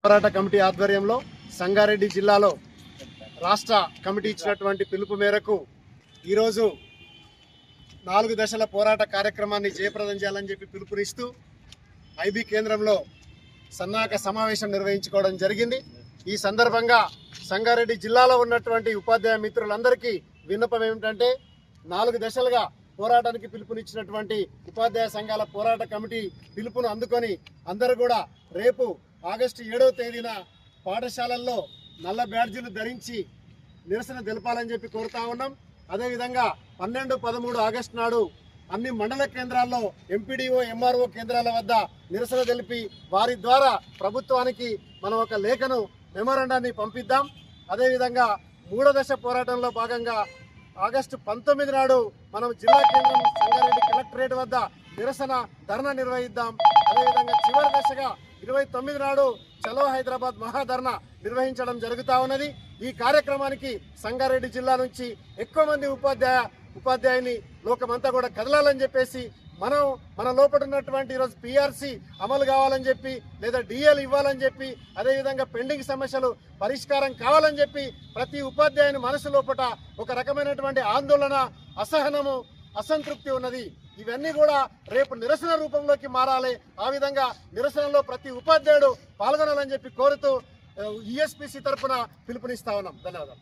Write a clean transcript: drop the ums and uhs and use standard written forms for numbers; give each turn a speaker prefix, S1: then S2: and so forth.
S1: పోరాట కమిటీ ఆధ్వర్యంలో సంగారెడ్డి జిల్లాలో రాష్ట్ర కమిటీ ఇచ్చినటువంటి పిలుపు మేరకు ఈరోజు 4 దశల పోరాట కార్యక్రమాన్ని జయప్రదం చేయాలని చెప్పి పిలుపునిస్తూ ఐబీ కేంద్రంలో సన్నాహక సమావేశం నిర్వహించుకోవడం జరిగింది. ఈ సందర్భంగా సంగారెడ్డి జిల్లాలో ఉన్నటువంటి ఉపాధ్యాయ మిత్రులందరికీ విన్నపం ఏమిటంటే 4 దశలుగా పోరాటానికి పిలుపునిచ్చినటువంటి ఉపాధ్యాయ సంఘాల పోరాట కమిటీ పిలుపును అందుకొని అందరూ కూడా రేపు ఆగస్టు 7వ తేదీన పాఠశాలల్లో నల్ల బ్యాడ్జీలు ధరించి నిరసన తెలపాలని చెప్పి కోరుతా ఉన్నాం. అదేవిధంగా 12, 13 ఆగస్టు నాడు అన్ని మండల కేంద్రాల్లో ఎంపీడీఓ ఎంఆర్ఓ కేంద్రాల వద్ద నిరసన తెలిపి వారి ద్వారా ప్రభుత్వానికి మనం ఒక లేఖను మెమోరాండాన్ని పంపిద్దాం. అదేవిధంగా 3వ దశ పోరాటంలో భాగంగా ఆగస్టు 19 నాడు మనం జిల్లా కేంద్రం సంగారెడ్డి కలెక్టరేట్ వద్ద నిరసన ధర్నా నిర్వహిద్దాం. అదేవిధంగా చివరి దశగా 29 నాడు చలో హైదరాబాద్ మహాధర్నా నిర్వహించడం జరుగుతూ ఉన్నది. ఈ కార్యక్రమానికి సంగారెడ్డి జిల్లా నుంచి ఎక్కువ మంది ఉపాధ్యాయుని లోకమంతా కూడా కదలాలని చెప్పేసి మన లోపల ఉన్నటువంటి ఈరోజు పిఆర్సీ అమలు కావాలని చెప్పి లేదా డిఎల్ ఇవ్వాలని చెప్పి అదేవిధంగా పెండింగ్ సమస్యలు పరిష్కారం కావాలని చెప్పి ప్రతి ఉపాధ్యాయుని మనసు లోపల ఒక రకమైనటువంటి ఆందోళన, అసహనము, అసంతృప్తి ఉన్నది. ఇవన్నీ కూడా రేపు నిరసన రూపంలోకి మారాలి. ఆ విధంగా నిరసనలో ప్రతి ఉపాధ్యాయుడు పాల్గొనాలని చెప్పి కోరుతూ ఈఎస్పీసీ తరఫున పిలుపునిస్తా ఉన్నాం. ధన్యవాదాలు.